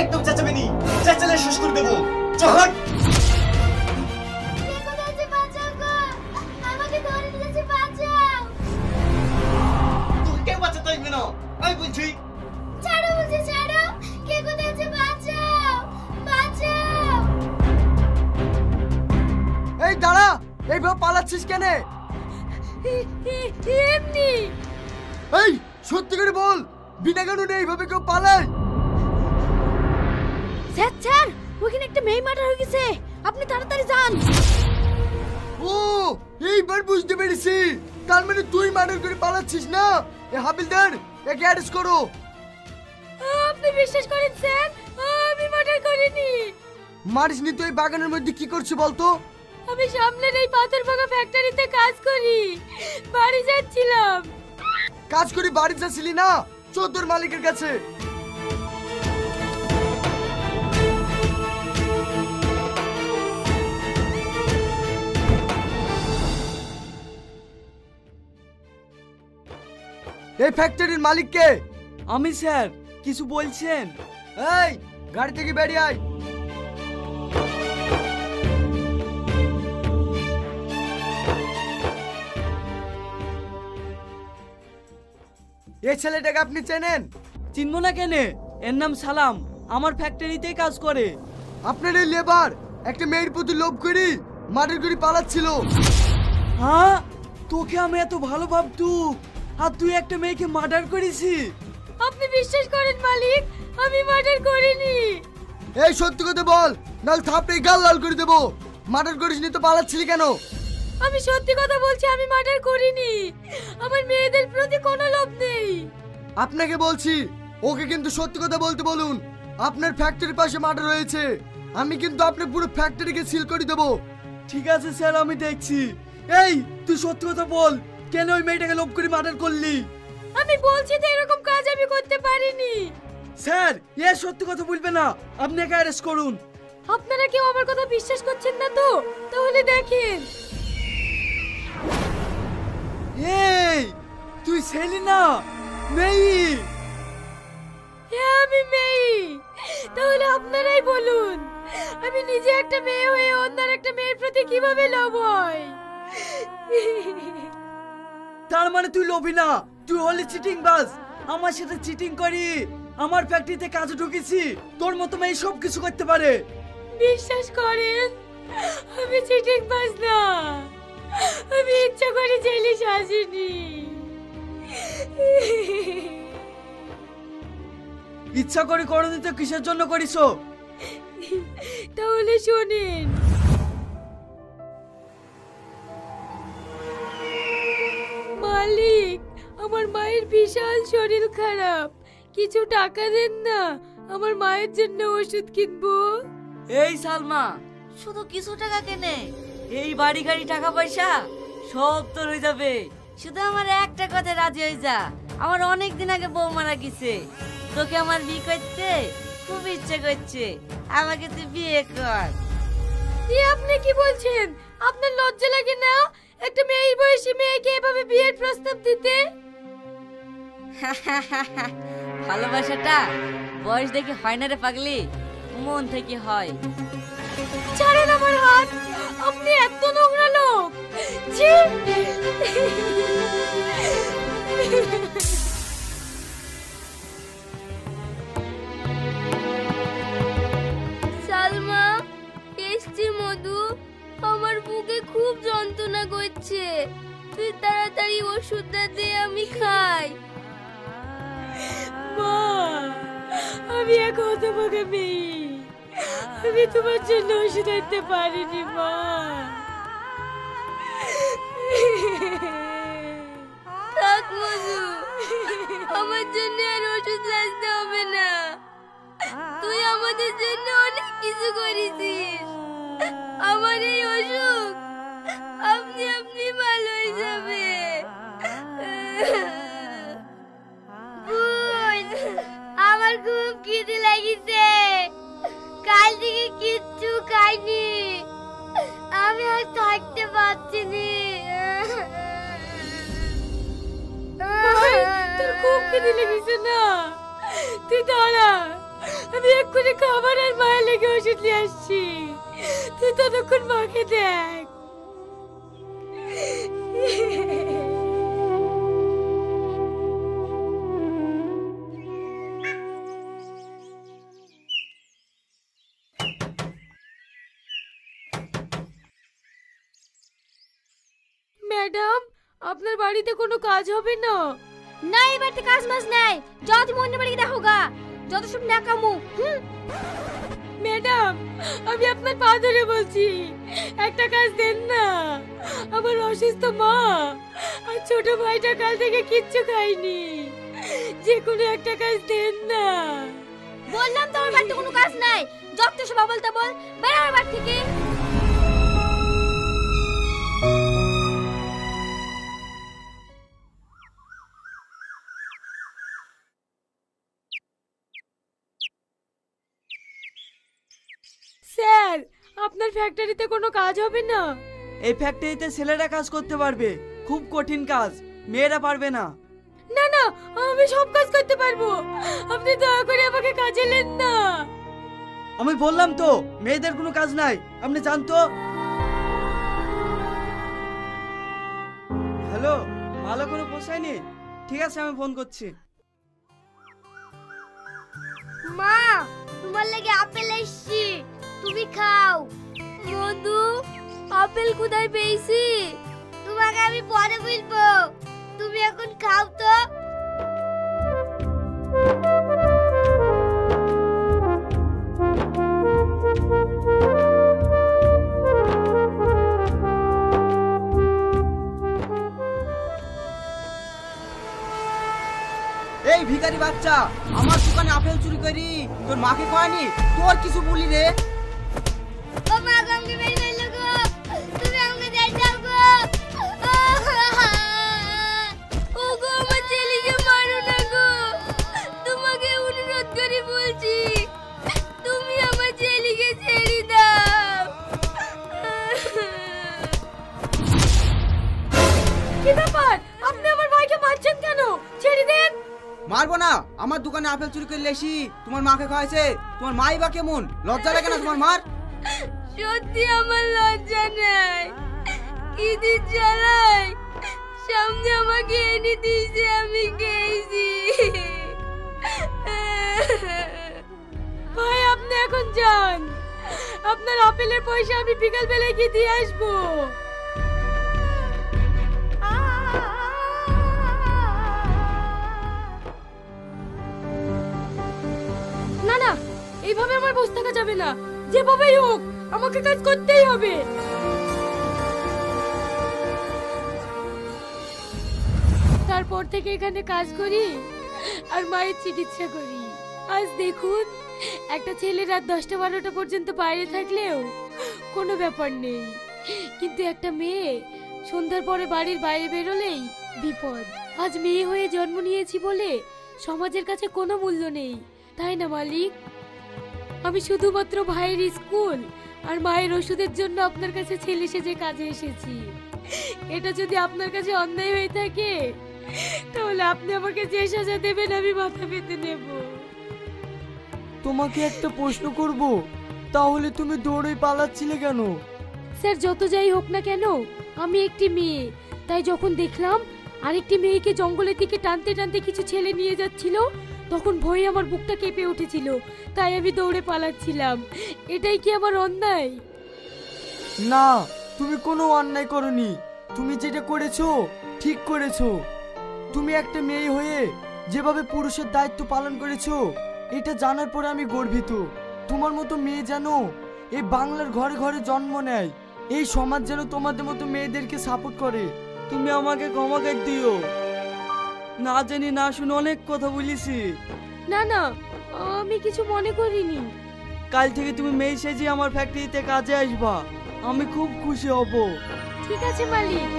একদম চেঁচাবি নি, চেঁচালে শেষ করে দেবো। চল তোকে কে বাঁচাতে আসবে না, আমি বলছি। ছাড়ো বলছি, ছাড়ো। কে কোথায় আছে? বাঁচাও, বাঁচাও। এই দাঁড়া, এইভাবে পালাচ্ছিস কেন? এমনি। এই সত্যি করে বল, বিনা কারণে এইভাবে কেউ পালায়? স্যার স্যার, ওখানে একটা মেয়ে মার্ডার হয়ে গেছে, আপনি তাড়াতাড়ি যান। ও এইবার বুঝতে পেরেছি, তার মানে তুই মার্ডার করে পালাচ্ছিস না? এ হাবিলদার, একে অ্যারেস্ট করো। আপনি বিশ্বাস করেন স্যার, আমি মার্ডার করিনি। মারিসনি তো? এই বাগানের মধ্যে কি করছিস বলতো? আমি সামনের এই পাথর ভাঙা ফ্যাক্টরিতে কাজ করি, বাড়ি যাচ্ছিলাম। কাজ করে বাড়ি যাচ্ছিলি না? চোদ্দোর মালিকের কাছে। এই ফ্যাক্টরির মালিক কে? আমি স্যার। কিছু বলছেন? এই গাড়ি থেকে বেরিয়ে আয়। এই ছেলেটাকে আপনি চেনেন? চিনবো না কেন? এর নাম সালাম, আমার ফ্যাক্টরিতেই কাজ করে। আপনার এই লেবার একটা মেয়ের প্রতি লোভ করি মার্ডার করে পালাচ্ছিল। হ্যাঁ, তোকে আমি এত ভালো ভাবতু, আর তুই একটা মেয়েকে মার্ডার করেছি? আপনি বিশ্বাস করেন মালিক, আমি মার্ডার করিনি। এই সত্যি কথা বল, নাহলে থাপড়ে গাল লাল করে দেবো। মার্ডার করিসনি তো পালাচ্ছিলি কেন? আমি সত্যি কথা বলছি, আমি মার্ডার করিনি। আমার মেয়েদের প্রতি কোনো লোভ নেই। আপনাকে বলছি, ওকে কিন্তু সত্যি কথা বলতে বলুন। আপনার ফ্যাক্টরির পাশে মার্ডার হয়েছে, আমি কিন্তু আপনার পুরো ফ্যাক্টরিকে সিল করে দেবো। ঠিক আছে স্যার, আমি দেখছি। এই তুই সত্যি কথা বল, কেন ওই মেয়েটাকে লোভ করে মার্ডার করলি? আমি বলছি তো এরকম কাজ আমি করতে পারিনি। স্যার, এ সত্যি কথা বলবে না, আপনি একে অ্যারেস্ট করুন। আপনারা কেউ আমার কথা বিশ্বাস করছেন না তো? তাহলে দেখেন। এই তুই ছেলে না মেয়ে? হ্যাঁ আমি মেয়ে। তাহলে আপনারাই বলুন, আমি নিজে একটা মেয়ে হয়ে অন্য একটা মেয়ের প্রতি কিভাবে লোভ হয়? তার মানে তুই লোভী না, তুই হলি চিটিং বাজ। আমার সাথে চিটিং করি আমার ফ্যাক্টরিতে কাজে ঢুকেছি, তোর মতো মেয়ে সব কিছু করতে পারে। বিশ্বাস করেন, আমি চিটিং বাজ না, আমি ইচ্ছা করে জেলে আসিনি। ইচ্ছা করে করনি তো কিসের জন্য করিস? তাহলে শোনেন। মালিক, আমার মায়ের বিশাল শরীর খারাপ, কিছু টাকা দেন না, আমার মায়ের জন্য ওষুধ কিনবো। এই সালমা, শুধু কিছু টাকা কেনে, এই বাড়ি গাড়ি টাকা পয়সা সব তোর হয়ে যাবে। শুধু আমার একটা কথা রাজি হয়ে যা, আমার অনেক দিন আগে বউ মারা গেছে, তোকে আমার বিয়ে করতে খুব ইচ্ছে করছে, আমাকে তুই বিয়ে কর। আপনি কি বলছেন? আপনার লজ্জা লাগে না একটা মেয়ের বয়সী মেয়েকে এভাবে বিয়ের প্রস্তাব দিতে? ভালোবাসাটা বয়স দেখে হয় না রে পাগলি, মন থেকে হয়। ছাড়েন আমার হাত, আপনি এত নোংরা লোক। ছি! সালমা, এসছি মধু, আমার বুকে খুব যন্ত্রণা করছে, তুই তাড়াতাড়ি ওষুধটা দে আমি খাই। মা, আমি এক হতভাগা মেয়ে, আমি তোমার জন্য ওষুধ আনতে পারিনি মা। থাক মধু, আমার জন্য আর ওষুধ লাগতে হবে না, তুই আমাদের জন্য অনেক কিছু করেছিস। আমার এই অসুখ আপনি আপনি ভালো হয়ে যাবে। বোন, আমার খুব খিদে লাগিছে, কাল থেকে কিচ্ছু খাইনি, আমি আর থাকতে পারছি তোর খুব খিদে লেগেছে না? তুই দাঁড়া, আমি এক্ষুনি খাবার আর মায়ের লেগে ওষুধ নিয়ে আসছি, তুই ততক্ষণ মাকে দেখ। ম্যাডাম, আপনার বাড়িতে কোনো কাজ হবে না? না, এই বাড়িতে কাজ মাজ নাই, যাও তুমি অন্য বাড়ি দেখো গা, যত সব নাকামু। ম্যাডাম, আমি আপনার পা ধরে বলছি, একটা কাজ দেন না। আমার অসুস্থ মা আর ছোট ভাইটা কাল থেকে কিচ্ছু খায়নি, যে কোনো একটা কাজ দেন না। বললাম তো আমার বাড়িতে কোনো কাজ নাই, যত সব বলতে বল, বের আমার বাড়ি থেকে। স্যার, আপনার ফ্যাক্টরিতে কোনো কাজ হবে না? এই ফ্যাক্টরিতে ছেলেরা কাজ করতে পারবে, খুব কঠিন কাজ, মেয়েরা পারবে না। না না, আমি সব কাজ করতে পারবো, আপনি দয়া করে আমাকে কাজে নেন না। আমি বললাম তো মেয়েদের কোনো কাজ নাই, আপনি জানতো। হ্যালো, ভালো করে পোষায়নি? ঠিক আছে, আমি ফোন করছি। মা, তোমার লাগে আপেল এসেছি, তুমি খাও। মধু, আপেল কোথায় পেয়েছি? তোমাকে আমি পরে বলবো, তুমি এখন খাও তো। এই ভিখারি বাচ্চা, আমার দোকানে আপেল চুরি করি তোর মাকে কয়নি? তোর কিছু বলি রে? ও মা, গঙ্গে বেরি মারলো গো, তুমি আমাকে দিয়ে যাও গো। ও গো, আমার ছেলেকে মারো না গো, তোমাকে অনুরোধ করে বলছি, তুমি আমার ছেলেকে ছেড়ে দাও। কি ব্যাপার, আপনি আমার ভাইকে মারছেন কেন? ছেড়ে দেন। মারবো না, আমার দোকানে আপেল চুরি করে লেসি তোমার মাকে খাওয়াইছে। তোমার মাই বা কেমন, লজ্জা লাগে না তোমার মার? সত্যি আমার লজ্জা নেই, কি দিন জ্বালাই সামনে আমাকে এনে দিয়েছে, আমি খেয়েছি। ভাই, আপনি এখন যান, আপনার আপেলের পয়সা আমি বিকাল বেলায় গিয়ে দিয়ে আসবো। না না, এইভাবে আমার বসে থাকা যাবে না, যেভাবেই হোক আমাকে কাজ করতেই হবে। তারপর থেকে এখানে কাজ করি আর মায়ের চিকিৎসা করি। আজ দেখুন, একটা ছেলে রাত 10টা-12টা পর্যন্ত বাইরে থাকলেও কোনো ব্যাপার নেই, কিন্তু একটা মেয়ে সন্ধ্যার পরে বাড়ির বাইরে বেরোলেই বিপদ। আজ মেয়ে হয়ে জন্ম নিয়েছি বলে সমাজের কাছে কোনো মূল্য নেই, তাই না মালিক? আমি শুধুমাত্র ভাইয়ের স্কুল আর মায়ের ওষুধের জন্য আপনার কাছে ছেলে সেজে কাজে এসেছি। এটা যদি আপনার কাছে অন্যায় হয়ে থাকে, তাহলে আপনি আমাকে যে সাজা দেবেন আমি মাথা পেতে নেব। তোমাকে একটা প্রশ্ন করব, তাহলে তুমি দৌড়ে পালাচ্ছিলে কেন? স্যার, যত যাই হোক না কেন, আমি একটি মেয়ে, তাই যখন দেখলাম আরেকটি মেয়েকে জঙ্গলের দিকে টানতে টানতে কিছু ছেলে নিয়ে যাচ্ছিল, তখন ভয়ে আমার বুকটা কেঁপে উঠেছিল, তাই আমি দৌড়ে পালাচ্ছিলাম। এটাই কি আমার অন্যায়? না, তুমি কোনো অন্যায় করনি, তুমি যেটা করেছো ঠিক করেছো। তুমি একটা মেয়ে হয়ে যেভাবে পুরুষের দায়িত্ব পালন করেছো, এটা জানার পরে আমি গর্বিত। তোমার মতো মেয়ে যেন এই বাংলার ঘরে ঘরে জন্ম নেয়, এই সমাজ যেন তোমাদের মতো মেয়েদেরকে সাপোর্ট করে। তুমি আমাকে ক্ষমা করে দিও, না জানি না শুনে অনেক কথা বলেছি। না না, আমি কিছু মনে করিনি। কাল থেকে তুমি মেয়ে সেজে আমার ফ্যাক্টরিতে কাজে আসবা, আমি খুব খুশি হব। ঠিক আছে মালিক।